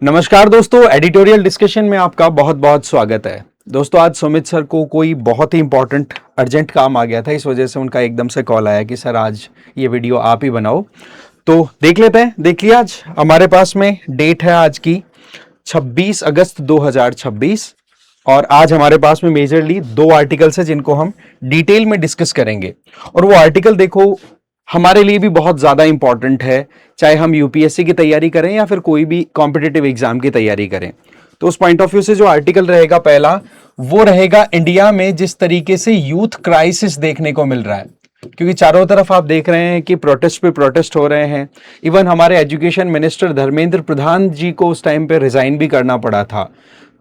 नमस्कार दोस्तों, editorial discussion में आपका बहुत बहुत स्वागत है। दोस्तों, आज सुमित सर को कोई बहुत ही इंपॉर्टेंट अर्जेंट काम आ गया था, इस वजह से उनका एकदम से कॉल आया कि सर आज ये वीडियो आप ही बनाओ। तो देख लेते हैं। देख लिया, आज हमारे पास में डेट है आज की 26 अगस्त 2026 और आज हमारे पास में मेजरली दो आर्टिकल्स हैं जिनको हम डिटेल में डिस्कस करेंगे। और वो आर्टिकल देखो हमारे लिए भी बहुत ज्यादा इंपॉर्टेंट है, चाहे हम यूपीएससी की तैयारी करें या फिर कोई भी कॉम्पिटिटिव एग्जाम की तैयारी करें। तो उस पॉइंट ऑफ व्यू से जो आर्टिकल रहेगा पहला, वो रहेगा इंडिया में जिस तरीके से यूथ क्राइसिस देखने को मिल रहा है। क्योंकि चारों तरफ आप देख रहे हैं कि प्रोटेस्ट पे प्रोटेस्ट हो रहे हैं। इवन हमारे एजुकेशन मिनिस्टर धर्मेंद्र प्रधान जी को उस टाइम पे रिजाइन भी करना पड़ा था।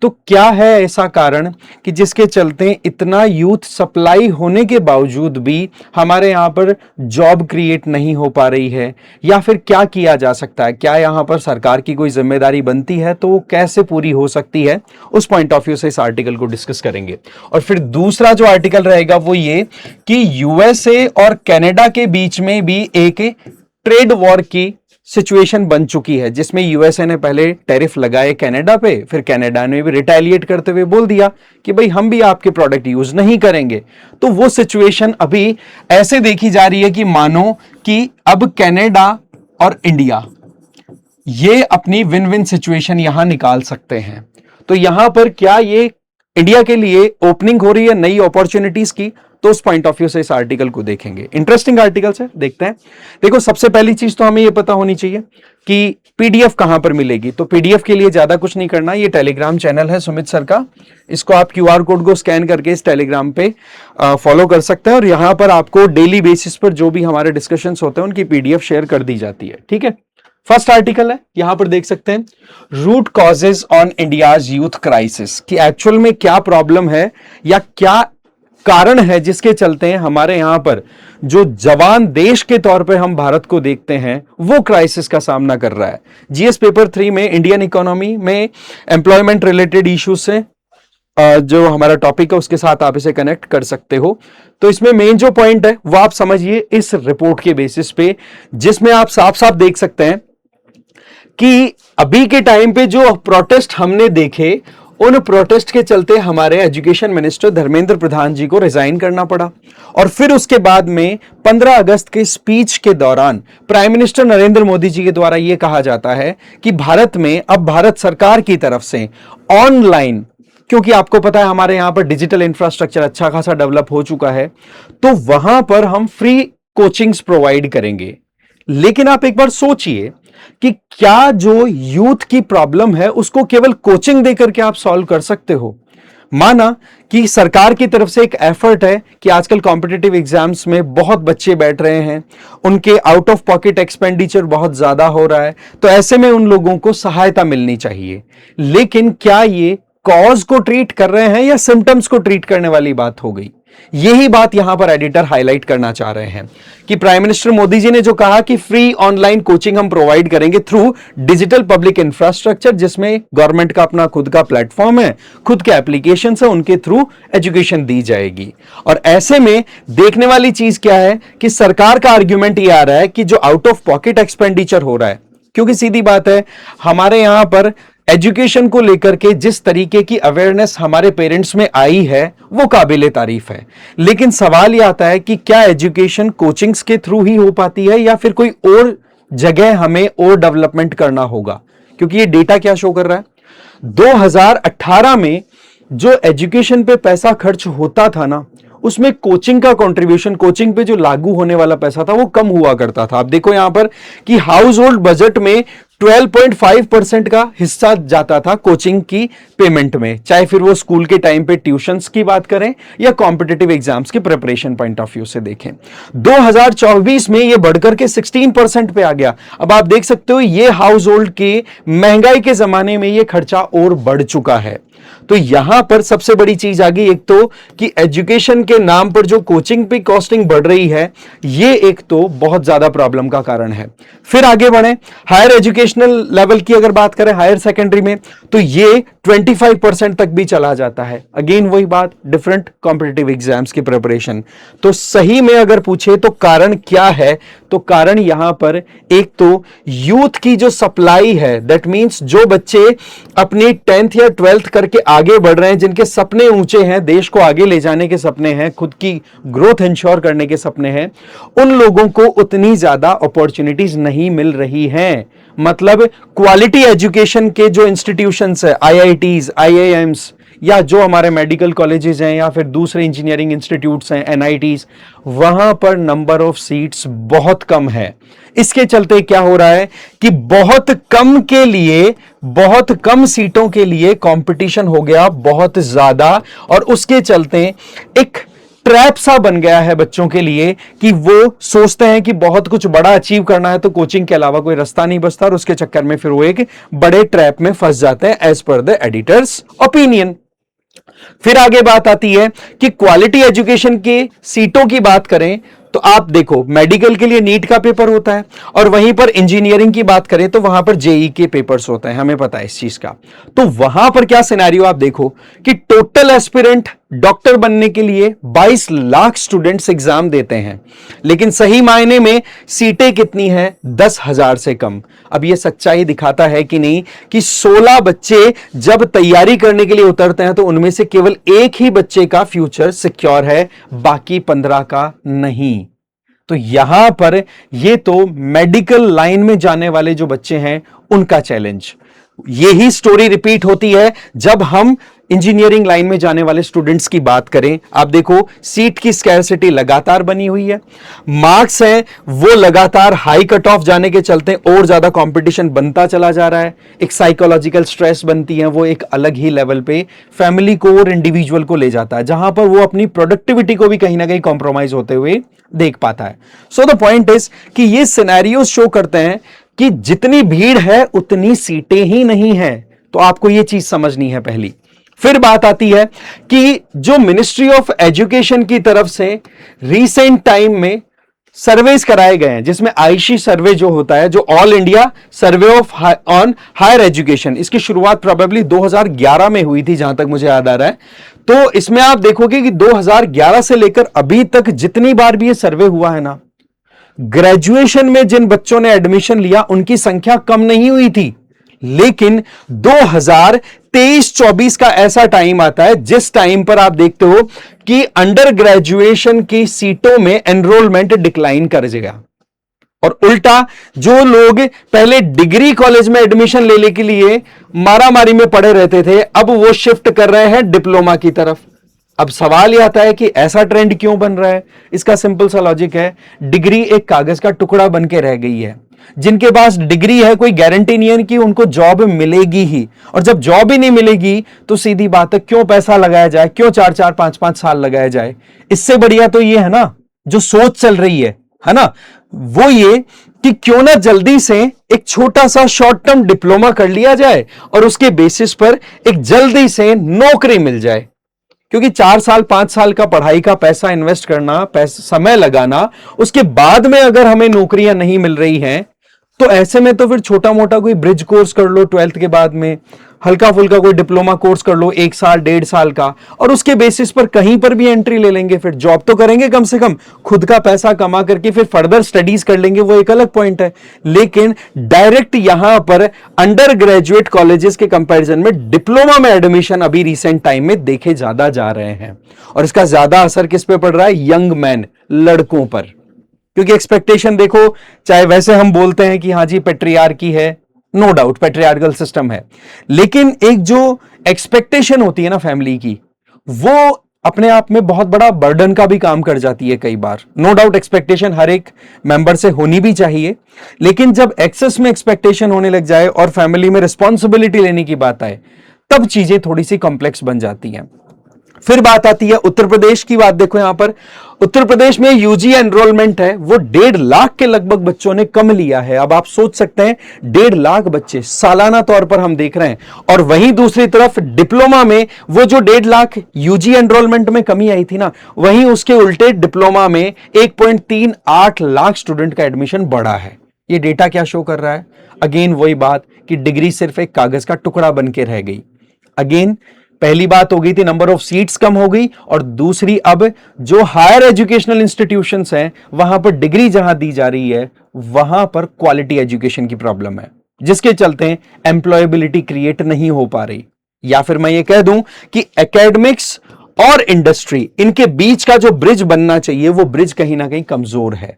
तो क्या है ऐसा कारण कि जिसके चलते इतना यूथ सप्लाई होने के बावजूद भी हमारे यहाँ पर जॉब क्रिएट नहीं हो पा रही है, या फिर क्या किया जा सकता है? क्या यहाँ पर सरकार की कोई जिम्मेदारी बनती है? तो वो कैसे पूरी हो सकती है, उस पॉइंट ऑफ व्यू से इस आर्टिकल को डिस्कस करेंगे। और फिर दूसरा जो आर्टिकल रहेगा वो ये कि यूएसए और कनाडा के बीच में भी एक ट्रेड वॉर की सिचुएशन बन चुकी है, जिसमें यूएसए ने पहले टैरिफ लगाए कनाडा पे, फिर कनाडा ने भी रिटेलिएट करते हुए बोल दिया कि भाई हम भी आपके प्रोडक्ट यूज नहीं करेंगे। तो वो सिचुएशन अभी ऐसे देखी जा रही है कि मानो कि अब कनाडा और इंडिया ये अपनी विन विन सिचुएशन यहां निकाल सकते हैं। तो यहां पर क्या ये इंडिया के लिए ओपनिंग हो रही है नई अपॉर्चुनिटीज की? तो उस पॉइंट ऑफ व्यू से इस आर्टिकल को देखेंगे। इंटरेस्टिंग आर्टिकल है, देखते हैं। देखो, सबसे पहली चीज तो हमें यह पता होनी चाहिए कि पीडीएफ कहां पर मिलेगी। तो पीडीएफ के लिए ज्यादा कुछ नहीं करना, ये टेलीग्राम चैनल है सुमित सर का, इसको आप क्यूआर कोड को स्कैन करके इस टेलीग्राम पे फॉलो कर सकते हैं। और यहां पर आपको डेली बेसिस पर जो भी हमारे डिस्कशंस होते हैं उनकी पीडीएफ शेयर कर दी जाती है। ठीक है, फर्स्ट आर्टिकल है, यहां पर देख सकते हैं, root causes on India's youth crisis, कि एक्चुअल में क्या प्रॉब्लम है या क्या कारण है जिसके चलते हैं हमारे यहां पर जो जवान देश के तौर पे हम भारत को देखते हैं वो क्राइसिस का सामना कर रहा है। जीएस पेपर 3 में इंडियन इकोनॉमी में एम्प्लॉयमेंट रिलेटेड इश्यूज से जो हमारा टॉपिक है उसके साथ आप इसे कनेक्ट कर सकते हो। तो इसमें मेन जो पॉइंट है वो आप समझिए इस रिपोर्ट के बेसिस पे, जिसमें आप साफ साफ देख सकते हैं कि अभी के टाइम पे जो प्रोटेस्ट हमने देखे, उन प्रोटेस्ट के चलते हमारे एजुकेशन मिनिस्टर धर्मेंद्र प्रधान जी को रिजाइन करना पड़ा। और फिर उसके बाद में 15 अगस्त के स्पीच के दौरान प्राइम मिनिस्टर नरेंद्र मोदी जी के द्वारा यह कहा जाता है कि भारत में अब भारत सरकार की तरफ से ऑनलाइन, क्योंकि आपको पता है हमारे यहां पर डिजिटल इंफ्रास्ट्रक्चर अच्छा खासा डेवलप हो चुका है, तो वहां पर हम फ्री कोचिंग्स प्रोवाइड करेंगे। लेकिन आप एक बार सोचिए कि क्या जो यूथ की प्रॉब्लम है उसको केवल कोचिंग देकर के आप सॉल्व कर सकते हो? माना कि सरकार की तरफ से एक एफर्ट है कि आजकल कॉम्पिटिटिव एग्जाम्स में बहुत बच्चे बैठ रहे हैं, उनके आउट ऑफ पॉकेट एक्सपेंडिचर बहुत ज्यादा हो रहा है, तो ऐसे में उन लोगों को सहायता मिलनी चाहिए। लेकिन क्या ये कॉज को ट्रीट कर रहे हैं या सिम्टम्स को ट्रीट करने वाली बात हो गई? यही बात यहां पर एडिटर हाईलाइट करना चाह रहे हैं कि प्राइम मिनिस्टर मोदी जी ने जो कहा कि फ्री ऑनलाइन कोचिंग हम प्रोवाइड करेंगे थ्रू डिजिटल पब्लिक इंफ्रास्ट्रक्चर, जिसमें गवर्नमेंट का अपना खुद का प्लेटफॉर्म है, खुद के एप्लीकेशन है, उनके थ्रू एजुकेशन दी जाएगी। और ऐसे में देखने वाली चीज क्या है कि सरकार का आर्ग्यूमेंट यह आ रहा है कि जो आउट ऑफ पॉकेट एक्सपेंडिचर हो रहा है, क्योंकि सीधी बात है हमारे यहां पर एजुकेशन को लेकर के जिस तरीके की अवेयरनेस हमारे पेरेंट्स में आई है वो काबिले तारीफ है। लेकिन सवाल यह आता है कि क्या एजुकेशन कोचिंग्स के थ्रू ही हो पाती है या फिर कोई और जगह हमें और डेवलपमेंट करना होगा? क्योंकि ये डेटा क्या शो कर रहा है, 2018 में जो एजुकेशन पे पैसा खर्च होता था ना, उसमें कोचिंग का कंट्रीब्यूशन, कोचिंग पे जो लागू होने वाला पैसा था वो कम हुआ करता था। आप देखो यहां पर कि हाउस होल्ड बजट में 12.5% का हिस्सा जाता था कोचिंग की पेमेंट में, चाहे फिर वो स्कूल के टाइम पे ट्यूशंस की बात करें या कॉम्पिटिटिव एग्जाम्स की प्रिपरेशन पॉइंट ऑफ व्यू से देखें। 2024 में ये बढ़कर के 16% पे आ गया। अब आप देख सकते हो ये हाउस होल्ड की महंगाई के जमाने में ये खर्चा और बढ़ चुका है। तो यहां पर सबसे बड़ी चीज आ गई एक तो कि एजुकेशन के नाम पर जो कोचिंग पे कॉस्टिंग बढ़ रही है, ये एक तो बहुत ज्यादा प्रॉब्लम का कारण है। फिर आगे बढ़े, हायर एजुकेशन एजुकेशनल लेवल की अगर बात करें हायर सेकेंडरी में, तो ये 25% तक भी चला जाता है। अगेन वही बात, डिफरेंट कॉम्पिटिटिव एग्जाम्स की प्रिपरेशन। तो सही में अगर पूछे तो कारण क्या है, तो कारण यहां पर एक तो यूथ की जो सप्लाई है, दैट मींस जो बच्चे अपनी 10th या 12th करके आगे बढ़ रहे हैं, जिनके सपने ऊंचे हैं, देश को आगे ले जाने के सपने हैं, खुद की ग्रोथ इंश्योर करने के सपने हैं, उन लोगों को उतनी ज्यादा अपॉर्चुनिटीज नहीं मिल रही हैं। मतलब क्वालिटी एजुकेशन के जो इंस्टीट्यूशंस है, आईआईटीज, आईआईएम्स, या जो हमारे मेडिकल कॉलेजेस हैं, या फिर दूसरे इंजीनियरिंग इंस्टीट्यूट्स हैं, एनआईटीज, वहां पर नंबर ऑफ सीट्स बहुत कम है। इसके चलते क्या हो रहा है कि बहुत कम के लिए, बहुत कम सीटों के लिए कंपटीशन हो गया बहुत ज्यादा, और उसके चलते एक ट्रैप सा बन गया है बच्चों के लिए कि वो सोचते हैं कि बहुत कुछ बड़ा अचीव करना है तो कोचिंग के अलावा कोई रास्ता नहीं बचता, और उसके चक्कर में फिर वो एक बड़े ट्रैप में फंस जाते हैं, as per the editors opinion. फिर आगे बात आती है कि क्वालिटी एजुकेशन के सीटों की बात करें तो आप देखो, मेडिकल के लिए नीट का पेपर होता है, और वहीं पर इंजीनियरिंग की बात करें तो वहां पर जेई के पेपर्स होते हैं, हमें पता है इस चीज का। तो वहां पर क्या सिनेरियो आप देखो कि टोटल एस्पिरेंट डॉक्टर बनने के लिए 22 लाख स्टूडेंट्स एग्जाम देते हैं, लेकिन सही मायने में सीटें कितनी हैं? 10,000 से कम। अब यह सच्चाई दिखाता है कि नहीं कि 16 बच्चे जब तैयारी करने के लिए उतरते हैं तो उनमें से केवल एक ही बच्चे का फ्यूचर सिक्योर है, बाकी 15 का नहीं। तो यहां पर ये तो मेडिकल लाइन में जाने वाले जो बच्चे हैं उनका चैलेंज, यही स्टोरी रिपीट होती है जब हम इंजीनियरिंग लाइन में जाने वाले स्टूडेंट्स की बात करें। आप देखो, सीट की स्कैरसिटी लगातार बनी हुई है, मार्क्स हैं वो लगातार हाई कट ऑफ जाने के चलते और ज्यादा कंपटीशन बनता चला जा रहा है, एक साइकोलॉजिकल स्ट्रेस बनती है, वो एक अलग ही लेवल पे फैमिली को और इंडिविजुअल को ले जाता है, जहां पर वो अपनी प्रोडक्टिविटी को भी कहीं ना कहीं कॉम्प्रोमाइज होते हुए देख पाता है। सो द पॉइंट इज कि ये सिनेरियोस शो करते हैं कि जितनी भीड़ है उतनी सीटें ही नहीं है। तो आपको यह चीज समझनी है पहली। फिर बात आती है कि जो मिनिस्ट्री ऑफ एजुकेशन की तरफ से रीसेंट टाइम में सर्वेस कराए गए हैं, जिसमें आईशी सर्वे जो होता है, जो all India survey of on higher education, इसकी शुरुआत प्रोबेबली 2011 में हुई थी जहां तक मुझे याद आ रहा है। तो इसमें आप देखोगे कि 2011 से लेकर अभी तक जितनी बार भी ये सर्वे हुआ है ना, ग्रेजुएशन में जिन बच्चों ने एडमिशन लिया उनकी संख्या कम नहीं हुई थी, लेकिन 2023-24 का ऐसा टाइम आता है जिस टाइम पर आप देखते हो कि अंडर ग्रेजुएशन की सीटों में एनरोलमेंट डिक्लाइन कर जाएगा, और उल्टा जो लोग पहले डिग्री कॉलेज में एडमिशन लेने के लिए मारामारी में पड़े रहते थे, अब वो शिफ्ट कर रहे हैं डिप्लोमा की तरफ। अब सवाल यह आता है कि ऐसा ट्रेंड क्यों बन रहा है? इसका सिंपल सा लॉजिक है, डिग्री एक कागज का टुकड़ा बन के रह गई है। जिनके पास डिग्री है कोई गारंटी नहीं है कि उनको जॉब मिलेगी ही, और जब जॉब ही नहीं मिलेगी तो सीधी बात है क्यों पैसा लगाया जाए, क्यों 4-4 5-5 साल लगाया जाए। इससे बढ़िया तो ये है ना, जो सोच चल रही है ना, वो ये कि क्यों ना जल्दी से एक छोटा सा शॉर्ट टर्म डिप्लोमा कर लिया जाए और उसके बेसिस पर एक जल्दी से नौकरी मिल जाए। क्योंकि 4 साल 5 साल का पढ़ाई का पैसा इन्वेस्ट करना, समय लगाना, उसके बाद में अगर हमें नौकरियां नहीं मिल रही हैं, तो ऐसे में तो फिर छोटा मोटा कोई ब्रिज कोर्स कर लो 12th के बाद में, हल्का फुल्का कोई डिप्लोमा कोर्स कर लो 1 साल 1.5 साल का, और उसके बेसिस पर कहीं पर भी एंट्री ले लेंगे, फिर जॉब तो करेंगे कम से कम, खुद का पैसा कमा करके फिर फर्दर स्टडीज कर लेंगे, वो एक अलग पॉइंट है। लेकिन डायरेक्ट यहां पर अंडर ग्रेजुएट कॉलेजेस के कंपैरिजन में डिप्लोमा में एडमिशन अभी रिसेंट टाइम में देखे ज्यादा जा रहे हैं, और इसका ज्यादा असर किस पे पड़ रहा है? यंग मैन, लड़कों पर। क्योंकि एक्सपेक्टेशन देखो, चाहे वैसे हम बोलते हैं कि हां जी पेट्रियार्की है, नो डाउट पेट्रियार्कल सिस्टम है, लेकिन एक जो एक्सपेक्टेशन होती है ना फैमिली की, वो अपने आप में बहुत बड़ा बर्डन का भी काम कर जाती है कई बार। नो डाउट एक्सपेक्टेशन हर एक मेंबर से होनी भी चाहिए, लेकिन जब एक्सेस में एक्सपेक्टेशन होने लग जाए और फैमिली में रिस्पॉन्सिबिलिटी लेने की बात आए, तब चीजें थोड़ी सी कॉम्प्लेक्स बन जाती हैं। फिर बात आती है उत्तर प्रदेश की। बात देखो, यहां पर उत्तर प्रदेश में यूजी एनरोलमेंट है वो 1.5 लाख के लगभग बच्चों ने कम लिया है। अब आप सोच सकते हैं 1.5 लाख बच्चे सालाना तौर पर हम देख रहे हैं, और वहीं दूसरी तरफ डिप्लोमा में वो जो 1.5 लाख यूजी एनरोलमेंट में कमी आई थी ना, वहीं उसके उल्टे डिप्लोमा में 1.38 लाख स्टूडेंट का एडमिशन बढ़ा है। ये डेटा क्या शो कर रहा है? अगेन वही बात कि डिग्री सिर्फ एक कागज का टुकड़ा बन के रह गई। अगेन पहली बात हो गई थी नंबर ऑफ सीट्स कम हो गई, और दूसरी अब जो हायर एजुकेशनल इंस्टीट्यूशंस हैं वहां पर डिग्री जहां दी जा रही है वहां पर क्वालिटी एजुकेशन की प्रॉब्लम है, जिसके चलते एम्प्लॉयबिलिटी क्रिएट नहीं हो पा रही। या फिर मैं ये कह दूं कि एकेडमिक्स और इंडस्ट्री, इनके बीच का जो ब्रिज बनना चाहिए वो ब्रिज कहीं ना कहीं कमजोर है।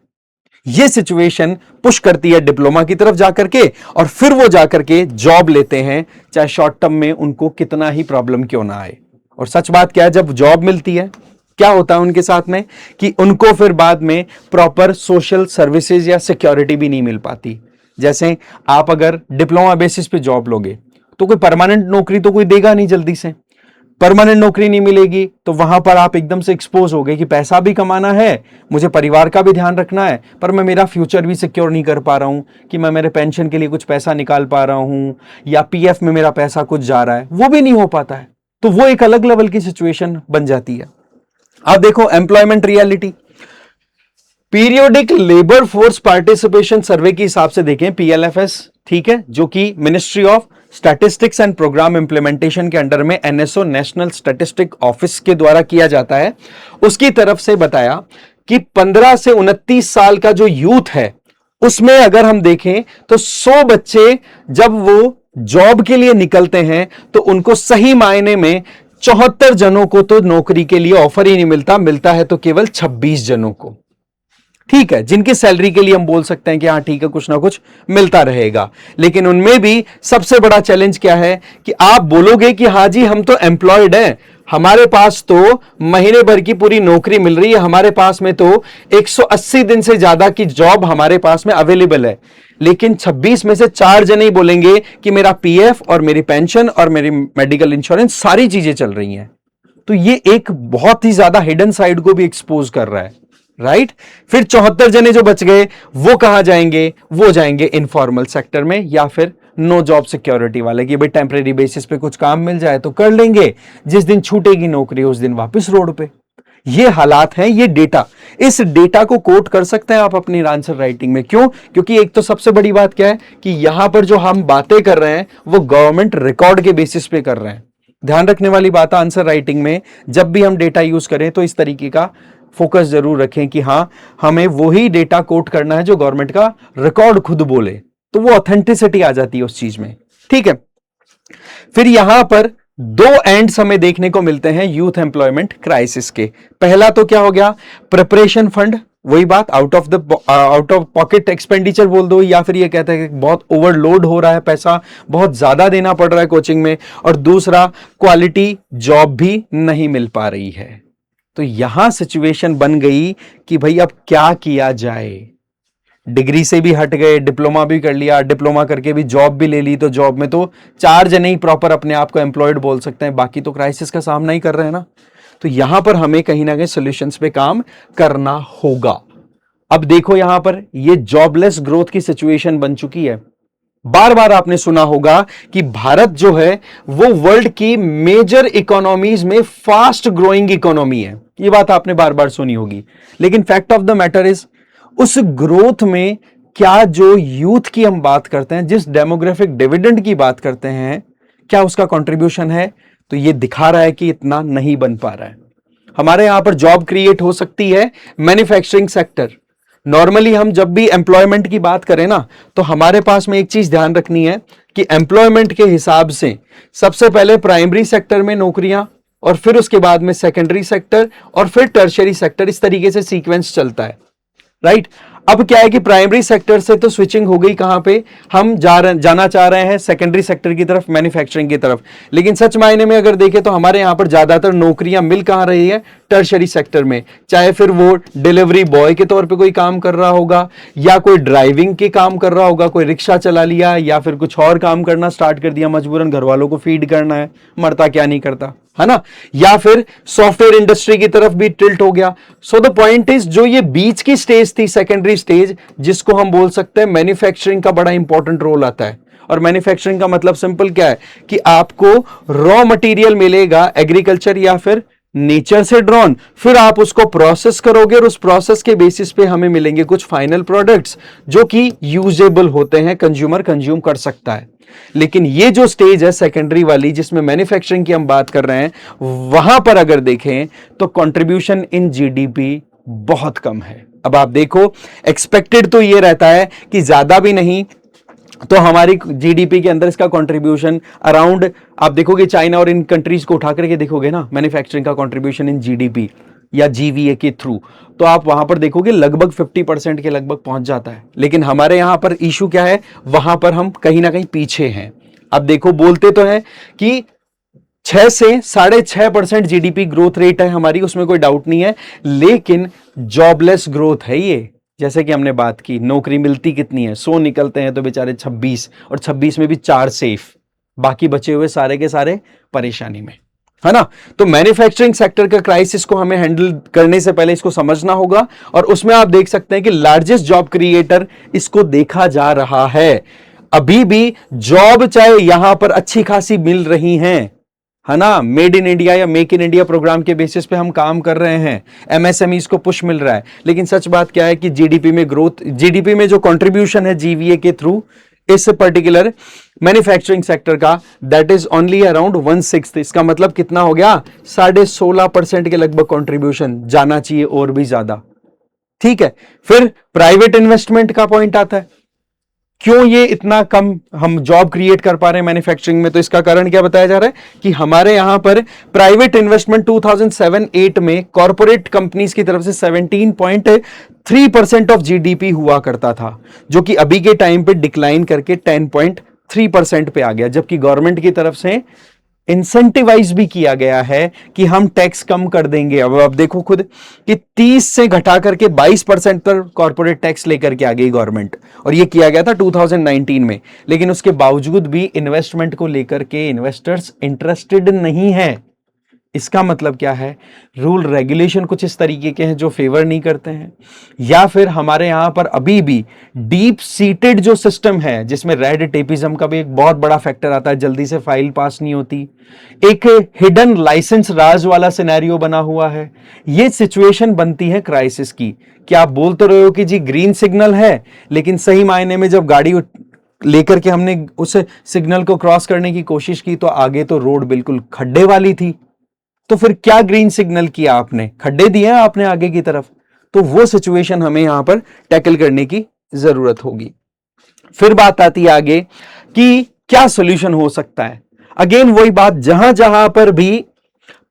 ये सिचुएशन पुश करती है डिप्लोमा की तरफ जाकर के, और फिर वो जाकर के जॉब लेते हैं, चाहे शॉर्ट टर्म में उनको कितना ही प्रॉब्लम क्यों ना आए। और सच बात क्या है, जब जॉब मिलती है क्या होता है उनके साथ में कि उनको फिर बाद में प्रॉपर सोशल सर्विसेज या सिक्योरिटी भी नहीं मिल पाती। जैसे आप अगर डिप्लोमा बेसिस पे जॉब लोगे तो कोई परमानेंट नौकरी तो कोई देगा नहीं, जल्दी से परमानेंट नौकरी नहीं मिलेगी, तो वहां पर आप एकदम से एक्सपोज हो गए कि पैसा भी कमाना है, मुझे परिवार का भी ध्यान रखना है, पर मैं मेरा फ्यूचर भी सिक्योर नहीं कर पा रहा हूं कि मैं मेरे पेंशन के लिए कुछ पैसा निकाल पा रहा हूं, या पीएफ में मेरा पैसा कुछ जा रहा है, वो भी नहीं हो पाता है। तो वो एक अलग लेवल की सिचुएशन बन जाती है। आप देखो employment reality, periodic labour force participation survey के हिसाब से देखें, पीएलएफएस, ठीक है, जो कि ministry of statistics and programme implementation के अंडर में एनएसओ नेशनल स्टैटिस्टिक ऑफिस के द्वारा किया जाता है, उसकी तरफ से बताया कि 15 से 29 साल का जो यूथ है उसमें अगर हम देखें तो 100 बच्चे जब वो जॉब के लिए निकलते हैं तो उनको सही मायने में 74 जनों को तो नौकरी के लिए ऑफर ही नहीं मिलता है तो केवल 26 जनों को, ठीक है, जिनकी सैलरी के लिए हम बोल सकते हैं कि हाँ ठीक है कुछ ना कुछ मिलता रहेगा। लेकिन उनमें भी सबसे बड़ा चैलेंज क्या है कि आप बोलोगे कि हाँ जी हम तो एम्प्लॉयड हैं, हमारे पास तो महीने भर की पूरी नौकरी मिल रही है, हमारे पास में तो 180 दिन से ज्यादा की जॉब हमारे पास में अवेलेबल है, लेकिन 26 में से 4 जने ही बोलेंगे कि मेरा पीएफ और मेरी पेंशन और मेरी मेडिकल इंश्योरेंस सारी चीजें चल रही हैं। तो ये एक बहुत ही ज्यादा हिडन साइड को भी एक्सपोज कर रहा है, राइट। फिर 74 जने जो बच गए वो कहां जाएंगे? वो जाएंगे इनफॉर्मल सेक्टर में, या फिर नो जॉब सिक्योरिटी वाले कि भाई टेम्परेरी बेसिस पे कुछ काम मिल जाए तो कर लेंगे, जिस दिन छूटेगी नौकरी उस दिन वापस रोड पे। ये हालात हैं, ये डेटा, इस डेटा को कोट कर सकते हैं आप अपनी आंसर राइटिंग में। क्यों? क्योंकि एक तो सबसे बड़ी बात क्या है कि यहां पर जो हम बातें कर रहे हैं वो गवर्नमेंट रिकॉर्ड के बेसिस पे कर रहे हैं। ध्यान रखने वाली बात है आंसर राइटिंग में, जब भी हम डेटा यूज करें तो इस तरीके का फोकस जरूर रखें कि हां हमें वही डेटा कोट करना है जो गवर्नमेंट का रिकॉर्ड खुद बोले, तो वो ऑथेंटिसिटी आ जाती है उस चीज में, ठीक है। फिर यहां पर 2 एंड्स हमें देखने को मिलते हैं यूथ एम्प्लॉयमेंट क्राइसिस के। पहला तो क्या हो गया? प्रिपरेशन फंड, वही बात, आउट ऑफ पॉकेट एक्सपेंडिचर बोल दो, या फिर ये कहते हैं कि बहुत ओवरलोड हो रहा है, पैसा बहुत ज्यादा देना पड़ रहा है कोचिंग में, और दूसरा क्वालिटी जॉब भी नहीं मिल पा रही है। तो यहां सिचुएशन बन गई कि भाई अब क्या किया जाए। डिग्री से भी हट गए, डिप्लोमा भी कर लिया, डिप्लोमा करके भी जॉब भी ले ली, तो जॉब में तो 4 जने ही प्रॉपर अपने आप को एम्प्लॉयड बोल सकते हैं, बाकी तो क्राइसिस का सामना ही कर रहे हैं ना। तो यहां पर हमें कहीं ना कहीं सॉल्यूशंस पे काम करना होगा। अब देखो यहां पर ये जॉबलेस ग्रोथ की सिचुएशन बन चुकी है। बार बार आपने सुना होगा कि भारत जो है वो वर्ल्ड की मेजर इकोनॉमीज में फास्ट ग्रोइंग इकोनॉमी है, ये बात आपने बार बार सुनी होगी। लेकिन fact of the matter is उस ग्रोथ में क्या जो यूथ की हम बात करते हैं, जिस डेमोग्राफिक डिविडेंड की बात करते हैं, क्या उसका कंट्रीब्यूशन है? तो ये दिखा रहा है कि इतना नहीं बन पा रहा है। हमारे यहां पर जॉब क्रिएट हो सकती है मैन्युफैक्चरिंग सेक्टर। नॉर्मली हम जब भी एम्प्लॉयमेंट की बात करें ना, तो हमारे पास में एक चीज ध्यान रखनी है कि एम्प्लॉयमेंट के हिसाब से सबसे पहले प्राइमरी सेक्टर में नौकरियां, और फिर उसके बाद में सेकेंडरी सेक्टर, और फिर टर्शियरी सेक्टर, इस तरीके से सीक्वेंस चलता है, राइट। अब क्या है कि प्राइमरी सेक्टर से तो स्विचिंग हो गई, कहां पे हम जाना चाह रहे हैं सेकेंडरी सेक्टर की तरफ, मैन्युफैक्चरिंग की तरफ। लेकिन सच मायने में अगर देखें तो हमारे यहां पर ज्यादातर नौकरियां मिल कहां रही है? टर्शियरी सेक्टर में, चाहे फिर वो डिलीवरी बॉय के तौर पे कोई काम कर रहा होगा, या कोई ड्राइविंग के काम कर रहा होगा, कोई रिक्शा चला लिया, या फिर कुछ और काम करना स्टार्ट कर दिया, मजबूरन घर वालों को फीड करना है, मरता क्या नहीं करता है ना, या फिर सॉफ्टवेयर इंडस्ट्री की तरफ भी टिल्ट हो गया। सो द पॉइंट इज, जो ये बीच की स्टेज थी, सेकेंडरी स्टेज, जिसको हम बोल सकते हैं मैन्युफैक्चरिंग का बड़ा इंपॉर्टेंट रोल आता है। और मैन्युफैक्चरिंग का मतलब सिंपल क्या है कि आपको रॉ मटेरियल मिलेगा एग्रीकल्चर या फिर नेचर से ड्रॉन, फिर आप उसको प्रोसेस करोगे और उस प्रोसेस के बेसिस पे हमें मिलेंगे कुछ फाइनल प्रोडक्ट्स जो कि यूजेबल होते हैं, कंज्यूमर कंज्यूम कर सकता है। लेकिन ये जो स्टेज है सेकेंडरी वाली जिसमें मैन्युफैक्चरिंग की हम बात कर रहे हैं, वहां पर अगर देखें तो कंट्रीब्यूशन इन जीडीपी बहुत कम है। अब आप देखो, एक्सपेक्टेड तो ये रहता है कि ज्यादा भी नहीं तो हमारी जीडीपी के अंदर इसका कंट्रीब्यूशन अराउंड, आप देखोगे चाइना और इन कंट्रीज को उठा करके देखोगे ना, मैन्युफैक्चरिंग का कंट्रीब्यूशन इन जीडीपी या जीवीए के थ्रू, तो आप वहां पर देखोगे लगभग 50% के लगभग पहुंच जाता है। लेकिन हमारे यहां पर इशू क्या है, वहां पर हम कहीं ना कहीं पीछे हैं। अब देखो, बोलते तो हैं कि 6 से 6.5% जीडीपी ग्रोथ रेट है हमारी, उसमें कोई डाउट नहीं है, लेकिन जॉबलेस ग्रोथ है ये। जैसे कि हमने बात की, नौकरी मिलती कितनी है, 100 निकलते हैं तो बेचारे 26, और 26 में भी 4 सेफ, बाकी बचे हुए सारे के सारे परेशानी में, है ना। तो मैन्युफैक्चरिंग सेक्टर का क्राइसिस को हमें हैंडल करने से पहले इसको समझना होगा, और उसमें आप देख सकते हैं कि लार्जेस्ट जॉब क्रिएटर इसको देखा जा रहा है। अभी भी जॉब चाहे यहां पर अच्छी खासी मिल रही हैं, है ना, मेड इन इंडिया या मेक इन इंडिया प्रोग्राम के बेसिस पे हम काम कर रहे हैं, एमएसएमईज को पुश मिल रहा है। लेकिन सच बात क्या है कि जीडीपी में ग्रोथ, जीडीपी में जो कंट्रीब्यूशन है जीवीए के थ्रू इस पर्टिकुलर मैन्युफैक्चरिंग सेक्टर का, दैट इज ओनली अराउंड 1/6। इसका मतलब कितना हो गया, 16.5% के लगभग कंट्रीब्यूशन जाना चाहिए और भी ज्यादा। ठीक है, फिर प्राइवेट इन्वेस्टमेंट का पॉइंट आता है, क्यों ये इतना कम हम जॉब क्रिएट कर पा रहे हैं मैन्युफैक्चरिंग में, तो इसका कारण क्या बताया जा रहा है कि हमारे यहां पर प्राइवेट इन्वेस्टमेंट 2007-8 में कॉर्पोरेट कंपनीज की तरफ से 17.3% ऑफ जीडीपी हुआ करता था, जो कि अभी के टाइम पे डिक्लाइन करके 10.3% पे आ गया, जबकि गवर्नमेंट की तरफ से इंसेंटिवाइज भी किया गया है कि हम टैक्स कम कर देंगे। अब आप देखो खुद कि 30 से घटा करके 22% पर कॉर्पोरेट टैक्स लेकर के आ गई गवर्नमेंट, और ये किया गया था 2019 में। लेकिन उसके बावजूद भी इन्वेस्टमेंट को लेकर के इन्वेस्टर्स इंटरेस्टेड नहीं है। इसका मतलब क्या है, रूल रेगुलेशन कुछ इस तरीके के हैं जो फेवर नहीं करते हैं, या फिर हमारे यहां पर अभी भी डीप सीटेड जो सिस्टम है जिसमें रेड टेपिज्म का भी एक बहुत बड़ा फैक्टर आता है, जल्दी से फाइल पास नहीं होती, एक हिडन लाइसेंस राज वाला सिनेरियो बना हुआ है। ये सिचुएशन बनती है क्राइसिस की, कि आप बोल तो रहे हो कि जी ग्रीन सिग्नल है, लेकिन सही मायने में जब गाड़ी लेकर के हमने उस सिग्नल को क्रॉस करने की कोशिश की तो आगे तो रोड बिल्कुल खड्डे वाली थी। तो फिर क्या ग्रीन सिग्नल किया आपने, खड्डे दिए हैं आपने आगे की तरफ। तो वो सिचुएशन हमें यहां पर टैकल करने की जरूरत होगी। फिर बात आती है आगे कि क्या सॉल्यूशन हो सकता है। अगेन वही बात, जहां जहां पर भी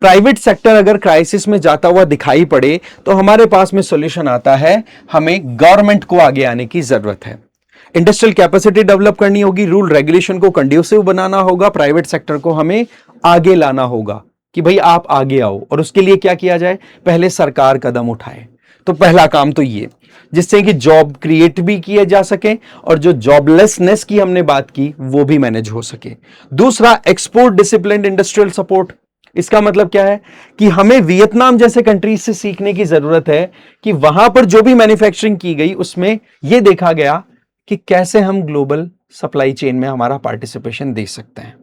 प्राइवेट सेक्टर अगर क्राइसिस में जाता हुआ दिखाई पड़े तो हमारे पास में सॉल्यूशन आता है, हमें गवर्नमेंट को आगे आने की जरूरत है। इंडस्ट्रियल कैपेसिटी डेवलप करनी होगी, रूल रेगुलेशन को कंड्यूसिव बनाना होगा, प्राइवेट सेक्टर को हमें आगे लाना होगा कि भाई आप आगे आओ। और उसके लिए क्या किया जाए, पहले सरकार कदम उठाए। तो पहला काम तो ये, जिससे कि जॉब क्रिएट भी किए जा सके और जो जॉबलेसनेस की हमने बात की वो भी मैनेज हो सके। दूसरा, एक्सपोर्ट डिसिप्लिन इंडस्ट्रियल सपोर्ट। इसका मतलब क्या है कि हमें वियतनाम जैसे कंट्रीज से सीखने की जरूरत है कि वहां पर जो भी मैन्युफैक्चरिंग की गई उसमें यह देखा गया कि कैसे हम ग्लोबल सप्लाई चेन में हमारा पार्टिसिपेशन दे सकते हैं।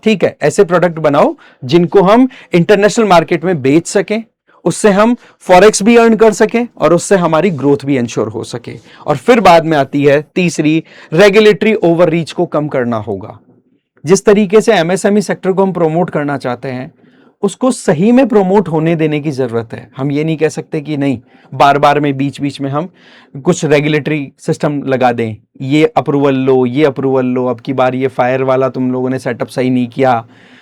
ठीक है, ऐसे प्रोडक्ट बनाओ जिनको हम इंटरनेशनल मार्केट में बेच सकें, उससे हम फॉरेक्स भी अर्न कर सकें और उससे हमारी ग्रोथ भी इंश्योर हो सके। और फिर बाद में आती है तीसरी, रेगुलेटरी ओवररीच को कम करना होगा। जिस तरीके से एमएसएमई सेक्टर को हम प्रमोट करना चाहते हैं उसको सही में प्रमोट होने देने की जरूरत है। हम ये नहीं कह सकते कि नहीं, बार बार में बीच बीच में हम कुछ रेगुलेटरी सिस्टम लगा दें, ये अप्रूवल लो, ये अप्रूवल लो, अब की बार ये फायर वाला तुम लोगों ने सेटअप सही नहीं किया,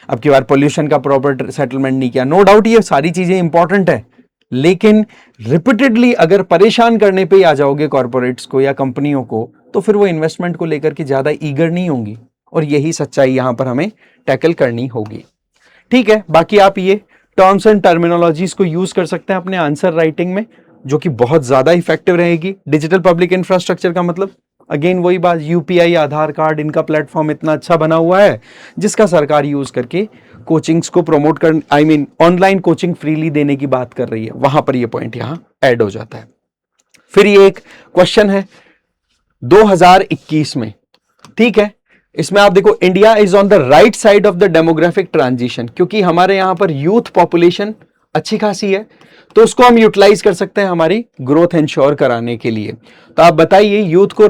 अब की बार पोल्यूशन का प्रॉपर सेटलमेंट नहीं किया। नो डाउट ये सारी चीजें इंपॉर्टेंट है, लेकिन रिपीटेडली अगर परेशान करने पे ही आ जाओगे कॉर्पोरेट्स को या कंपनियों को, तो फिर वो इन्वेस्टमेंट को लेकर के ज्यादा ईगर नहीं होंगी। और यही सच्चाई यहां पर हमें टैकल करनी होगी। ठीक है, बाकी आप ये टर्म्स एंड टर्मिनोलॉजीज को यूज कर सकते हैं अपने आंसर राइटिंग में, जो कि बहुत ज्यादा इफेक्टिव रहेगी। डिजिटल पब्लिक इंफ्रास्ट्रक्चर का मतलब अगेन वही बात, यूपीआई, आधार कार्ड, इनका प्लेटफॉर्म इतना अच्छा बना हुआ है जिसका सरकार यूज करके कोचिंग्स को प्रमोट कर, I mean online coaching freely देने की बात कर रही है, वहां पर ये पॉइंट यहां ऐड हो जाता है। फिर ये एक क्वेश्चन है 2021 में, ठीक है, इसमें आप देखो, India is on the right side of the demographic transition, क्योंकि हमारे यहां पर यूथ पॉपुलेशन अच्छी खासी है, तो उसको हम यूटिलाइज कर सकते हैं हमारी ग्रोथ इंश्योर कराने के लिए। तो आप बताइए यूथ को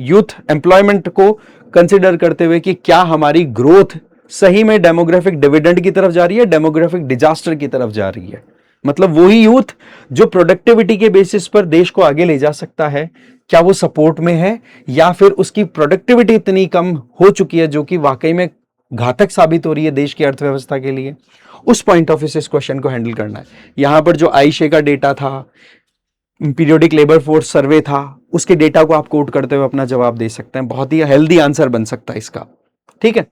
यूथ एम्प्लॉयमेंट को कंसिडर करते हुए कि क्या हमारी ग्रोथ सही में डेमोग्राफिक डिविडेंड की तरफ जा रही है, डेमोग्राफिक डिजास्टर की तरफ जा रही है? मतलब वही यूथ जो प्रोडक्टिविटी के बेसिस पर देश को आगे ले जा सकता है, क्या वो सपोर्ट में है, या फिर उसकी प्रोडक्टिविटी इतनी कम हो चुकी है जो कि वाकई में घातक साबित हो रही है देश की अर्थव्यवस्था के लिए? उस पॉइंट ऑफ व्यू से इस क्वेश्चन को हैंडल करना है। यहां पर जो आईशे का डेटा था, पीरियोडिक लेबर फोर्स सर्वे था, उसके डेटा को आप कोट करते हुए अपना जवाब दे सकते हैं। बहुत ही हेल्दी आंसर बन सकता है इसका, ठीक है।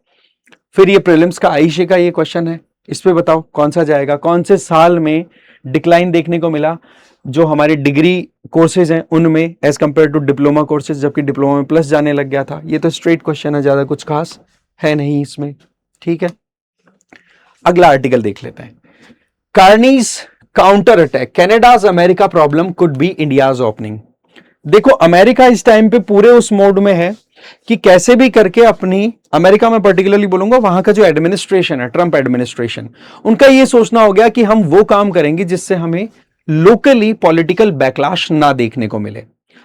फिर ये प्रीलिम्स का आईशे का ये क्वेश्चन है, इस पे बताओ कौन सा जाएगा, कौन से साल में डिक्लाइन देखने को मिला जो हमारे डिग्री कोर्सेज हैं उनमें as compared to diploma courses, जबकि डिप्लोमा में प्लस जाने लग गया था। ये तो स्ट्रेट क्वेश्चन है, ज्यादा कुछ खास है नहीं इसमें, ठीक है। अगला आर्टिकल देख लेते हैं। Carney's counter attack, Canada's America problem could be India's opening. देखो अमेरिका इस टाइम पे पूरे उस मोड में है कि कैसे भी करके अपनी, अमेरिका में पर्टिकुलरली बोलूंगा, वहां का जो एडमिनिस्ट्रेशन है, ट्रंप एडमिनिस्ट्रेशन, उनका ये सोचना हो गया कि हम वो काम करेंगे जिससे हमें लोकली पॉलिटिकल बैकलैश ना देखने को मिले।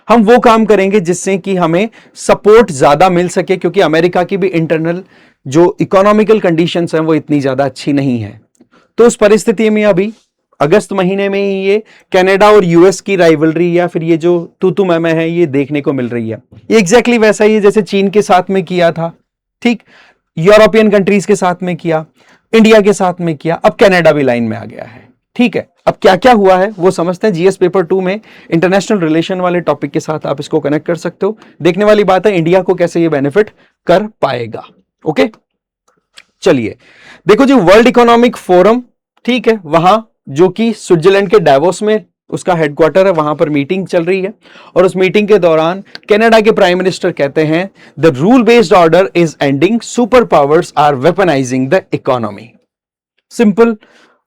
हम वो काम करेंगे जिससे कि हमें सपोर्ट ज्यादा मिल सके, क्योंकि अमेरिका की भी इंटरनल जो इकोनॉमिकल कंडीशंस हैं वो इतनी ज्यादा अच्छी नहीं है। तो उस परिस्थिति में अभी अगस्त महीने में ही ये कनाडा और यूएस की राइवलरी या फिर ये जो तू मैं है ये देखने को मिल रही है। ये एग्जैक्टली वैसा ही है जैसे चीन के साथ में किया था, ठीक, यूरोपियन कंट्रीज के साथ में किया, इंडिया के साथ में किया, अब कनाडा भी लाइन में आ गया है, ठीक है। अब क्या क्या हुआ है वो समझते हैं। जीएस पेपर 2 में इंटरनेशनल रिलेशन वाले टॉपिक के साथ आप इसको कनेक्ट कर सकते हो। देखने वाली बात है इंडिया को कैसे ये बेनिफिट कर पाएगा। ओके, चलिए देखो जी, वर्ल्ड इकोनॉमिक फोरम, ठीक है, वहां जो कि स्विट्जरलैंड के डावोस में उसका हेडक्वार्टर है, वहां पर मीटिंग चल रही है। और उस मीटिंग के दौरान कनाडा के प्राइम मिनिस्टर कहते हैं the rule based order is ending, super powers are weaponising the economy. Simple,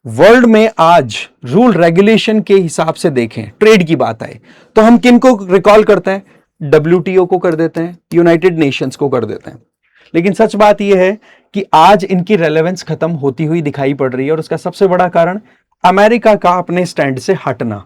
world में आज रूल रेगुलेशन के हिसाब से देखें, ट्रेड की बात आए तो हम किन को रिकॉल करते हैं? डब्ल्यूटीओ को कर देते हैं, यूनाइटेड नेशंस को कर देते हैं। लेकिन सच बात यह है कि आज इनकी रेलेवेंस खत्म होती हुई दिखाई पड़ रही है, और उसका सबसे बड़ा कारण अमेरिका का अपने स्टैंड से हटना।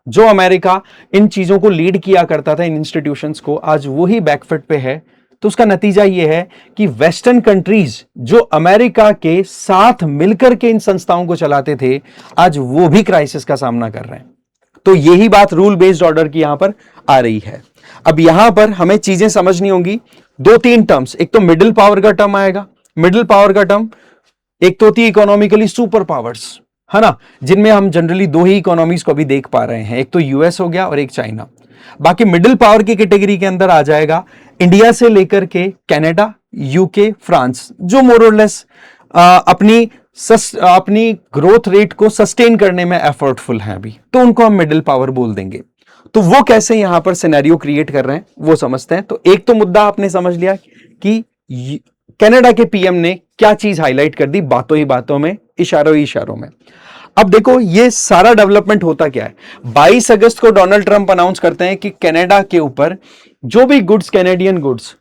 जो अमेरिका इन चीजों को लीड किया करता था, इन इंस्टीट्यूशंस को, आज वही बैकफुट पे है। तो उसका नतीजा यह है कि वेस्टर्न कंट्रीज जो अमेरिका के साथ मिलकर के इन संस्थाओं को चलाते थे, आज वो भी क्राइसिस का सामना कर रहे हैं। तो यही बात रूल बेस्ड ऑर्डर की यहां पर आ रही है। अब यहां पर हमें चीजें समझनी होंगी, 2-3 टर्म्स। एक तो मिडिल पावर का टर्म आएगा। मिडिल पावर का टर्म एक तो होती है इकोनॉमिकली सुपर पावर्स, है ना, जिनमें हम जनरली 2 ही इकोनॉमीज को भी देख पा रहे हैं, एक तो यूएस हो गया और एक चाइना। बाकी मिडिल पावर की कैटेगरी के अंदर आ जाएगा इंडिया से लेकर के कनाडा, यूके, फ्रांस, जो मोर और लेस अपनी ग्रोथ रेट को सस्टेन करने में एफर्टफुल हैं अभी, तो उनको हम मिडिल पावर बोल देंगे। तो वो कैसे यहां पर सिनेरियो क्रिएट कर रहे हैं वो समझते हैं। तो एक तो मुद्दा आपने समझ लिया कि कनाडा के पीएम ने क्या चीज हाईलाइट कर दी, बातों ही बातों में, इशारों ही इशारों में। अब देखो ये सारा डेवलपमेंट होता क्या है। 22 अगस्त को डोनाल्ड ट्रंप अनाउंस करते हैं कि कनाडा के ऊपर जो भी goods, Canadian goods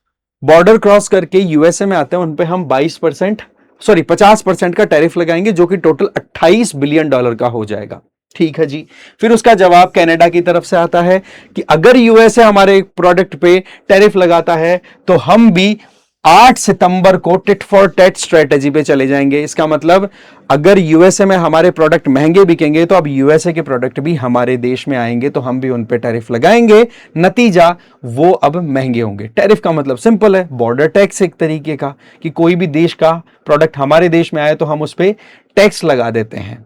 border cross करके यूएसए में आते हैं, उन पे हम 50% का टैरिफ लगाएंगे, जो कि टोटल $28 बिलियन का हो जाएगा। ठीक है जी। फिर उसका जवाब कनाडा की तरफ से आता है कि अगर यूएसए हमारे प्रोडक्ट पे टैरिफ लगाता है तो हम भी 8 सितंबर को टिट फॉर टैट स्ट्रेटेजी पे चले जाएंगे। इसका मतलब अगर यूएसए में हमारे प्रोडक्ट महंगे बिकेंगे तो अब यूएसए के प्रोडक्ट भी हमारे देश में आएंगे, तो हम भी उन पे टैरिफ लगाएंगे। नतीजा वो अब महंगे होंगे। टैरिफ का मतलब सिंपल है, बॉर्डर टैक्स एक तरीके का, कि कोई भी देश का प्रोडक्ट हमारे देश में आए तो हम उस पर टैक्स लगा देते हैं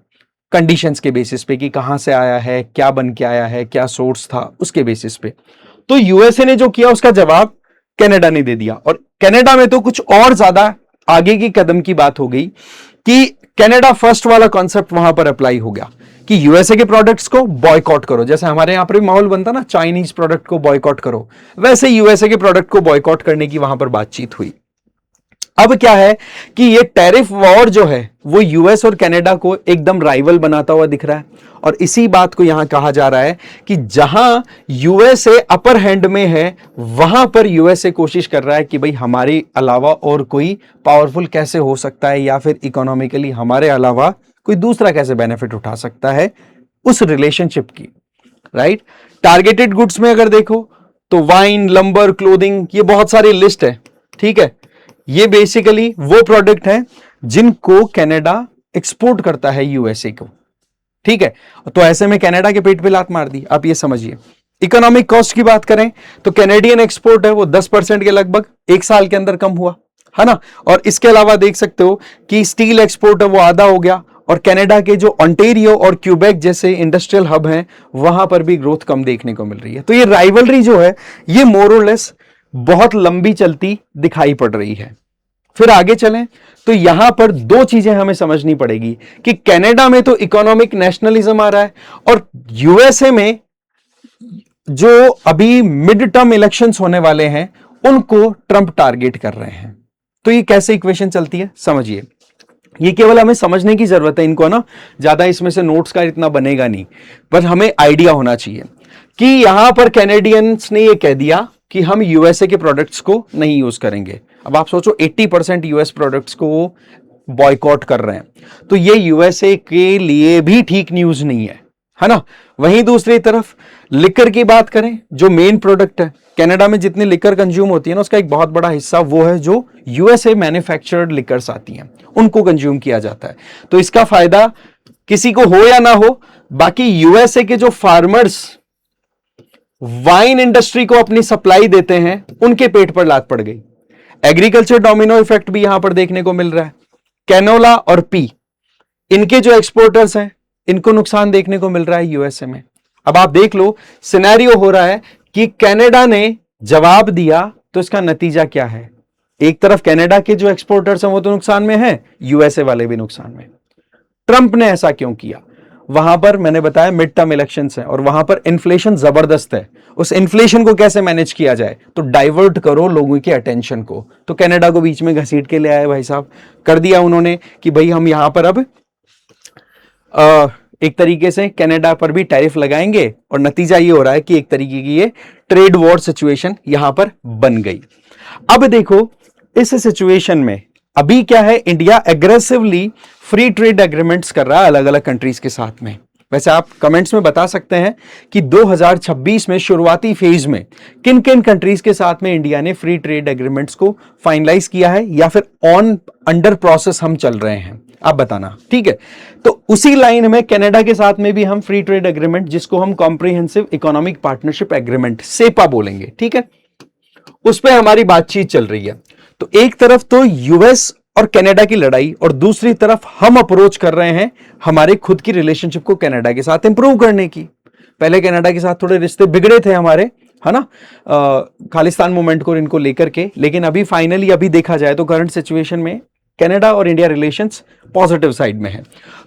कंडीशंस के बेसिस पे, कि कहां से आया है, क्या बन के आया है, क्या सोर्स था, उसके बेसिस पे। तो यूएसए ने जो किया उसका जवाब कनाडा ने दे दिया। और कनाडा में तो कुछ और ज्यादा आगे की कदम की बात हो गई कि कनाडा फर्स्ट वाला कॉन्सेप्ट वहां पर अप्लाई हो गया कि यूएसए के प्रोडक्ट्स को बॉयकॉट करो। जैसे हमारे यहां पर भी माहौल बनता ना, चाइनीज प्रोडक्ट को बॉयकॉट करो, वैसे यूएसए के प्रोडक्ट को बॉयकॉट करने की वहां पर बातचीत हुई। अब क्या है कि ये टैरिफ वॉर जो है वो यूएस और कनाडा को एकदम राइवल बनाता हुआ दिख रहा है। और इसी बात को यहां कहा जा रहा है कि जहां यूएसए अपर हैंड में है, वहां पर यूएसए कोशिश कर रहा है कि भाई हमारे अलावा और कोई पावरफुल कैसे हो सकता है, या फिर इकोनॉमिकली हमारे अलावा कोई दूसरा कैसे बेनिफिट उठा सकता है उस रिलेशनशिप की, राइट। टारगेटेड गुड्स में अगर देखो तो वाइन, लंबर, क्लोथिंग, ये बहुत सारी लिस्ट है, ठीक है। ये बेसिकली वो प्रोडक्ट है जिनको कनाडा एक्सपोर्ट करता है यूएसए को, ठीक है। तो ऐसे में कनाडा के पेट पे लात मार दी, आप ये समझिए। इकोनॉमिक कॉस्ट की बात करें तो कैनेडियन एक्सपोर्ट है वो 10% के लगभग एक साल के अंदर कम हुआ, है ना। और इसके अलावा देख सकते हो कि स्टील एक्सपोर्ट है वो आधा हो गया, और कनाडा के जो ओंटारियो और क्यूबेक जैसे इंडस्ट्रियल हब हैं वहां पर भी ग्रोथ कम देखने को मिल रही है। तो ये राइवलरी जो है ये मोर और लेस बहुत लंबी चलती दिखाई पड़ रही है। फिर आगे चलें तो यहां पर दो चीजें हमें समझनी पड़ेगी कि कनाडा में तो इकोनॉमिक नेशनलिज्म आ रहा है, और यूएसए में जो अभी मिड टर्म इलेक्शंस होने वाले हैं उनको ट्रंप टारगेट कर रहे हैं। तो ये कैसे इक्वेशन चलती है समझिए। ये केवल हमें समझने की जरूरत है, इनको ना ज्यादा इसमें से नोट्स का इतना बनेगा नहीं, पर हमें आइडिया होना चाहिए कि यहां पर कैनेडियंस ने ये कह दिया कि हम यूएसए के प्रोडक्ट्स को नहीं यूज करेंगे। अब आप सोचो 80% यूएस प्रोडक्ट्स को वो बॉयकॉट कर रहे हैं, तो ये यूएसए के लिए भी ठीक न्यूज नहीं है ना। वहीं दूसरी तरफ लिकर की बात करें, जो मेन प्रोडक्ट है कनाडा में, जितनी लिकर कंज्यूम होती है ना उसका एक बहुत बड़ा हिस्सा वो है जो यूएसए मैन्युफैक्चर्ड लिकर्स आती हैं उनको कंज्यूम किया जाता है। तो इसका फायदा किसी को हो या ना हो, बाकी यूएसए के जो फार्मर्स वाइन इंडस्ट्री को अपनी सप्लाई देते हैं उनके पेट पर लात पड़ गई। एग्रीकल्चर डोमिनो इफेक्ट भी यहां पर देखने को मिल रहा है। कैनोला और पी, इनके जो एक्सपोर्टर्स हैं इनको नुकसान देखने को मिल रहा है यूएसए में। अब आप देख लो सिनेरियो हो रहा है कि कनाडा ने जवाब दिया तो इसका नतीजा क्या है। एक तरफ कनाडा के जो एक्सपोर्टर्स हैं वो तो नुकसान में हैं, यूएसए वाले भी नुकसान में। ट्रंप ने ऐसा क्यों किया? वहां पर मैंने बताया मिड टर्म इलेक्शंस है और वहां पर इन्फ्लेशन जबरदस्त है। उस इन्फ्लेशन को कैसे मैनेज किया जाए, तो डाइवर्ट करो लोगों के अटेंशन को। तो कनाडा को बीच में घसीट के ले आए भाई साहब, कर दिया उन्होंने कि भाई हम यहां पर अब एक तरीके से कनाडा पर भी टैरिफ लगाएंगे, और नतीजा ये हो रहा है कि एक तरीके की ये ट्रेड वॉर सिचुएशन यहां पर बन गई। अब देखो इस सिचुएशन में अभी क्या है, India aggressively free trade agreements कर रहा है अलग अलग कंट्रीज के साथ में। वैसे आप कमेंट्स में बता सकते हैं कि 2026 में शुरुआती फेज में किन किन कंट्रीज के साथ में इंडिया ने फ्री ट्रेड एग्रीमेंट्स को फाइनलाइज किया है, या फिर ऑन अंडर प्रोसेस हम चल रहे हैं, आप बताना, ठीक है। तो उसी लाइन में कनाडा के साथ में भी हम फ्री ट्रेड एग्रीमेंट, जिसको हम comprehensive economic partnership agreement CEPA बोलेंगे, ठीक है, उस पर हमारी बातचीत चल रही है। तो एक तरफ तो यूएस और कनाडा की लड़ाई, और दूसरी तरफ हम अप्रोच कर रहे हैं हमारे खुद की रिलेशनशिप को कनाडा के साथ इंप्रूव करने की। पहले कनाडा के साथ थोड़े रिश्ते बिगड़े थे हमारे, है ना, खालिस्तान मूवमेंट को इनको लेकर के, लेकिन अभी फाइनली अभी देखा जाए तो करंट सिचुएशन में कनाडा और इंडिया रिलेशंस पॉजिटिव साइड में है।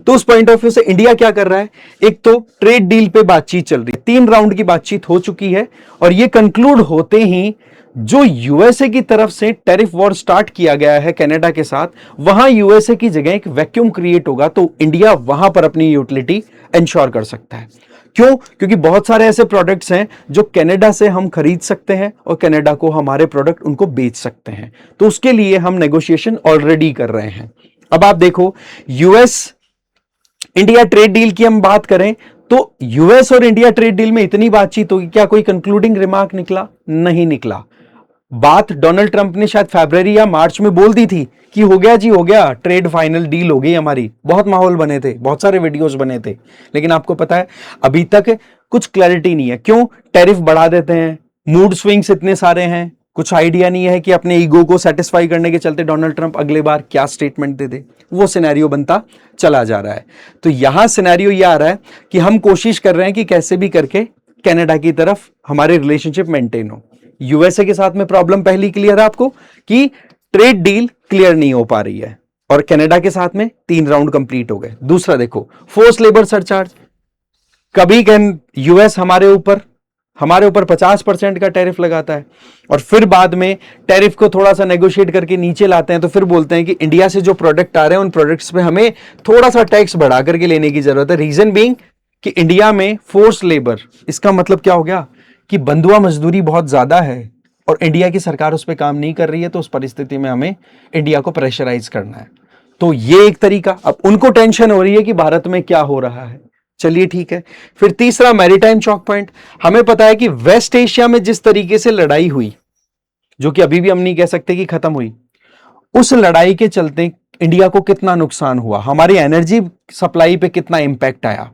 तो उस पॉइंट ऑफ व्यू से इंडिया क्या कर रहा है, एक तो ट्रेड डील पे बातचीत चल रही है, 3 राउंड की बातचीत हो चुकी है, और ये कंक्लूड होते ही जो यूएसए की तरफ से टैरिफ वॉर स्टार्ट किया गया है कनाडा के साथ, वहां यूएसए की जगह एक वैक्यूम क्रिएट होगा, तो इंडिया वहां पर अपनी यूटिलिटी इंश्योर कर सकता है। क्यों? क्योंकि बहुत सारे ऐसे प्रोडक्ट्स हैं जो कनाडा से हम खरीद सकते हैं और कनाडा को हमारे प्रोडक्ट उनको बेच सकते हैं। तो उसके लिए हम नेगोशिएशन ऑलरेडी कर रहे हैं। अब आप देखो यूएस इंडिया ट्रेड डील की हम बात करें तो यूएस और इंडिया ट्रेड डील में इतनी बातचीत होगी, क्या कोई कंक्लूडिंग रिमार्क निकला? नहीं निकला। बात डोनाल्ड ट्रंप ने शायद फरवरी या मार्च में बोल दी थी कि हो गया जी, हो गया, ट्रेड फाइनल डील हो गई हमारी, बहुत माहौल बने थे, बहुत सारे वीडियोस बने थे, लेकिन आपको पता है अभी तक कुछ क्लैरिटी नहीं है। क्यों? टैरिफ बढ़ा देते हैं, मूड स्विंग्स इतने सारे हैं, कुछ आइडिया नहीं है कि अपने ईगो को सेटिस्फाई करने के चलते डोनाल्ड ट्रंप अगले बार क्या स्टेटमेंट दे दे। वो सिनेरियो बनता चला जा रहा है। तो यहां सिनेरियो ये आ रहा है कि हम कोशिश कर रहे हैं कि कैसे भी करके कनाडा की तरफ हमारे रिलेशनशिप मेंटेन हो। यूएसए के साथ में प्रॉब्लम पहली क्लियर है आपको कि ट्रेड डील क्लियर नहीं हो पा रही है, और कनाडा के साथ में 3 राउंड कंप्लीट हो गए। दूसरा देखो फोर्स लेबर सरचार्ज, कभी यूएस हमारे ऊपर 50% का टैरिफ लगाता है, और फिर बाद में टैरिफ को थोड़ा सा नेगोशिएट करके नीचे लाते हैं, तो फिर बोलते हैं कि इंडिया से जो प्रोडक्ट आ रहे हैं उन प्रोडक्ट्स पे हमें थोड़ा सा टैक्स बढ़ा करके लेने की जरूरत है। रीजन बीइंग कि इंडिया में फोर्स लेबर, इसका मतलब क्या हो गया कि बंधुआ मजदूरी बहुत ज्यादा है और इंडिया की सरकार उस पर काम नहीं कर रही है, तो उस परिस्थिति में हमें इंडिया को प्रेशराइज करना है। तो ये एक तरीका। अब उनको टेंशन हो रही है कि भारत में क्या हो रहा है, चलिए ठीक है। फिर तीसरा मैरीटाइम चॉक पॉइंट, हमें पता है कि वेस्ट एशिया में जिस तरीके से लड़ाई हुई, जो कि अभी भी हम नहीं कह सकते कि खत्म हुई, उस लड़ाई के चलते इंडिया को कितना नुकसान हुआ, हमारी एनर्जी सप्लाई पे कितना इंपैक्ट आया,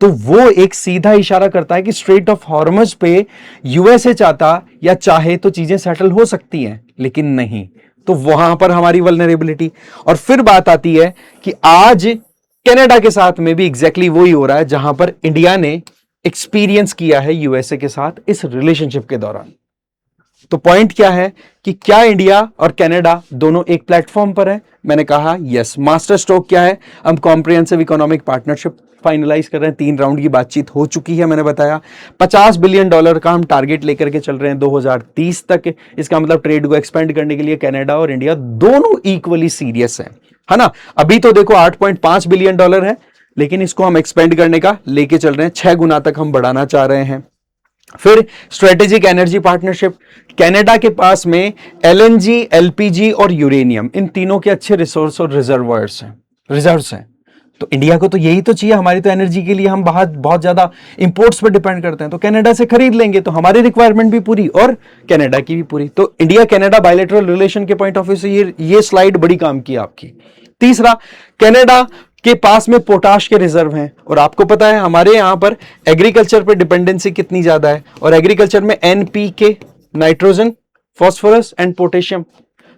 तो वो एक सीधा इशारा करता है कि स्ट्रेट ऑफ हॉर्मज पे यूएसए चाहता या चाहे तो चीजें सेटल हो सकती हैं, लेकिन नहीं, तो वहां पर हमारी वल्नरेबिलिटी। और फिर बात आती है कि आज कनाडा के साथ में भी एग्जैक्टली वही हो रहा है, जहां पर इंडिया ने एक्सपीरियंस किया है यूएसए के साथ इस रिलेशनशिप के दौरान। तो पॉइंट क्या है कि क्या इंडिया और कनाडा दोनों एक प्लेटफॉर्म पर है? मैंने कहा यस। मास्टर स्ट्रोक क्या है? हम कॉम्प्रिहेंसिव इकोनॉमिक पार्टनरशिप फाइनलाइज कर रहे हैं, 3 राउंड की बातचीत हो चुकी है। मैंने बताया $50 बिलियन का हम टारगेट लेकर के चल रहे हैं 2030 तक। इसका मतलब ट्रेड को एक्सपेंड करने के लिए कनाडा और इंडिया दोनों इक्वली सीरियस है ना। अभी तो देखो $8.5 बिलियन है, लेकिन इसको हम एक्सपेंड करने का लेके चल रहे हैं, 6 गुना तक हम बढ़ाना चाह रहे हैं। फिर स्ट्रेटेजिक एनर्जी पार्टनरशिप, कनाडा के पास में एलएनजी, एलपीजी और यूरेनियम, इन तीनों के अच्छे रिसोर्स और रिजर्व्स हैं। तो इंडिया को तो यही तो चाहिए, हमारी तो एनर्जी के लिए हम बाहर बहुत ज्यादा इंपोर्ट्स पर डिपेंड करते हैं, तो कनाडा से खरीद लेंगे तो हमारी रिक्वायरमेंट भी पूरी और कनाडा की भी पूरी। तो इंडिया कनाडा बायलैटरल रिलेशन के पॉइंट ऑफ व्यू से ये स्लाइड बड़ी काम की आपकी। तीसरा, कनाडा के पास में पोटाश के रिजर्व हैं, और आपको पता है हमारे यहां पर एग्रीकल्चर पर डिपेंडेंसी कितनी ज्यादा है, और एग्रीकल्चर में NPK, nitrogen, phosphorus and potassium.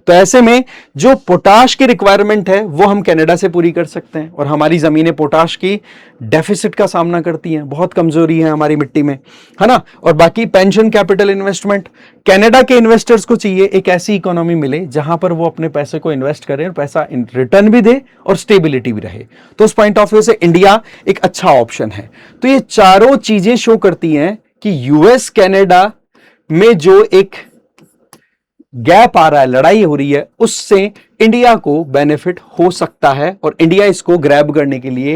तो ऐसे में जो पोटाश की रिक्वायरमेंट है वो हम कनाडा से पूरी कर सकते हैं, और हमारी जमीनें पोटाश की डेफिसिट का सामना करती हैं, बहुत कमजोरी है हमारी मिट्टी में, है ना। और बाकी पेंशन कैपिटल इन्वेस्टमेंट, कनाडा के इन्वेस्टर्स को चाहिए एक ऐसी इकोनॉमी मिले जहां पर वो अपने पैसे को इन्वेस्ट करें और पैसा रिटर्न भी दे और स्टेबिलिटी भी रहे। तो उस पॉइंट ऑफ व्यू से इंडिया एक अच्छा ऑप्शन है। तो ये चारों चीजें शो करती हैं कि यूएस कनाडा में जो एक गैप आ रहा है, लड़ाई हो रही है, उससे इंडिया को बेनिफिट हो सकता है, और इंडिया इसको ग्रैब करने के लिए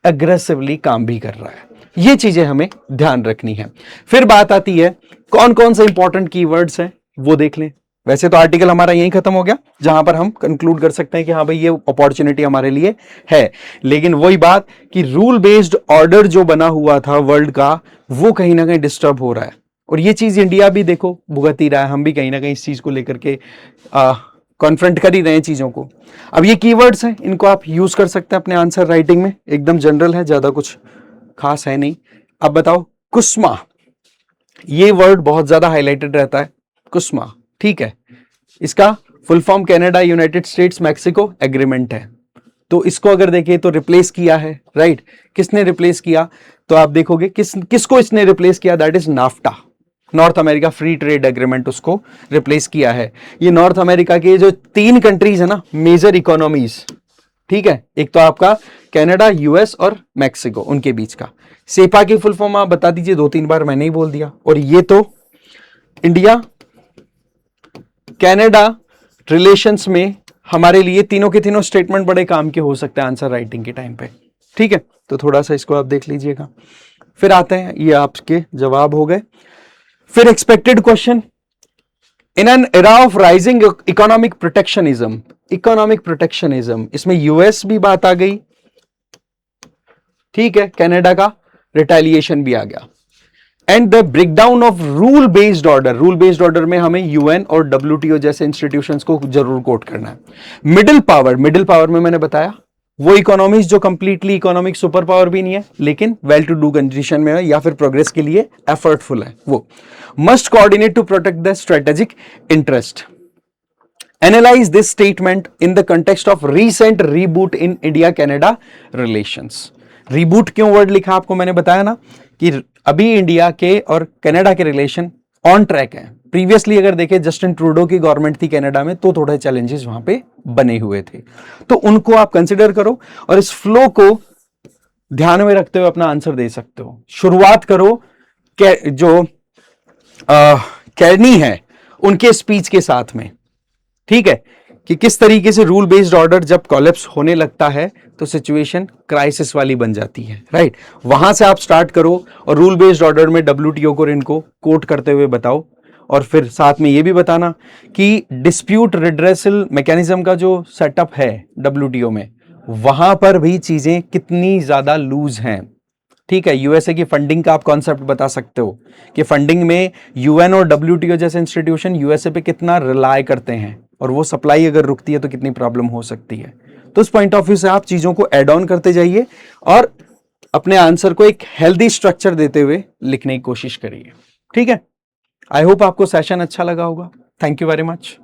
एग्रेसिवली काम भी कर रहा है। ये चीजें हमें ध्यान रखनी है। फिर बात आती है कौन कौन से इंपॉर्टेंट कीवर्ड्स हैं, वो देख लें। वैसे तो आर्टिकल हमारा यहीं खत्म हो गया, जहां पर हम कंक्लूड कर सकते हैं कि हाँ भाई ये अपॉर्चुनिटी हमारे लिए है, लेकिन वही बात कि रूल बेस्ड ऑर्डर जो बना हुआ था वर्ल्ड का, वो कहीं ना कहीं डिस्टर्ब हो रहा है, और ये चीज इंडिया भी देखो भुगत ही रहा है। हम भी कहीं ना कहीं इस चीज को लेकर के कॉन्फ्रंट कर ही रहे हैं चीजों को। अब ये कीवर्ड्स हैं, इनको आप यूज कर सकते हैं अपने आंसर राइटिंग में, एकदम जनरल है, ज्यादा कुछ खास है नहीं। अब बताओ, कुस्मा, ये वर्ड बहुत ज्यादा हाईलाइटेड रहता है, कुस्मा, ठीक है। इसका full form Canada United states Mexico agreement है। तो इसको अगर देखें तो रिप्लेस किया है, राइट। किसने रिप्लेस किया? तो आप देखोगे किसको इसने रिप्लेस किया, that is NAFTA, north America free trade agreement, उसको रिप्लेस किया है। ये नॉर्थ अमेरिका के जो 3 कंट्रीज है ना, मेजर इकोनॉमीज, ठीक है, एक तो आपका कनाडा, यूएस और मैक्सिको, उनके बीच का। सेपा की फुल फॉर्म आप बता दीजिए, 2-3 बार मैंने ही बोल दिया। और ये तो इंडिया कनाडा रिलेशंस में हमारे लिए तीनों के तीनों स्टेटमेंट बड़े काम के हो सकते हैं आंसर राइटिंग के टाइम पे, ठीक है। तो थोड़ा सा इसको आप देख लीजिएगा। फिर आते हैं, ये आपके जवाब हो गए। फिर expected question, in an era of rising economic protectionism, इसमें यूएस भी बात आ गई, ठीक है, कनाडा का रिटेलिएशन भी आ गया, and the breakdown of rule based order में हमें यूएन और डब्ल्यूटीओ जैसे इंस्टीट्यूशंस को जरूर कोट करना है। मिडिल पावर में मैंने बताया वो इकोनॉमीज जो कंप्लीटली इकोनॉमिक सुपर पावर भी नहीं है, लेकिन वेल टू डू कंडीशन में है या फिर प्रोग्रेस के लिए एफर्टफुल है, वो must coordinate to protect the strategic interest. Analyse this statement in the context of recent reboot in India Canada relations. Reboot क्यों वर्ड लिखा आपको मैंने बताया ना, कि अभी इंडिया के और कनाडा के रिलेशन ऑन ट्रैक है। प्रीवियसली अगर देखें जस्टिन ट्रूडो की गवर्नमेंट थी कनाडा में, तो थोड़े चैलेंजेस वहां पे बने हुए थे, तो उनको आप कंसिडर करो और इस फ्लो को ध्यान में रखते हुए अपना आंसर दे सकते हो। शुरुआत करो जो कैर्नी है उनके स्पीच के साथ में, ठीक है, कि किस तरीके से रूल बेस्ड ऑर्डर जब कोलैप्स होने लगता है तो सिचुएशन क्राइसिस वाली बन जाती है, राइट। वहां से आप स्टार्ट करो और रूल बेस्ड ऑर्डर में डब्ल्यूटीओ को इनको कोट करते हुए बताओ, और फिर साथ में ये भी बताना कि डिस्प्यूट रिड्रेसल मैकेनिज्म का जो सेटअप है डब्ल्यूटीओ में, वहां पर भी चीजें कितनी ज्यादा लूज हैं। ठीक है, यूएसए की फंडिंग का आप कॉन्सेप्ट बता सकते हो कि फंडिंग में यूएन और डब्ल्यूटीओ जैसे इंस्टीट्यूशन यूएसए पे कितना रिलाय करते हैं, और वो सप्लाई अगर रुकती है तो कितनी प्रॉब्लम हो सकती है। तो उस पॉइंट ऑफ व्यू से आप चीजों को एड ऑन करते जाइए और अपने आंसर को एक हेल्दी स्ट्रक्चर देते हुए लिखने की कोशिश करिए। ठीक है, आई होप आपको सेशन अच्छा लगा होगा। Thank you very much.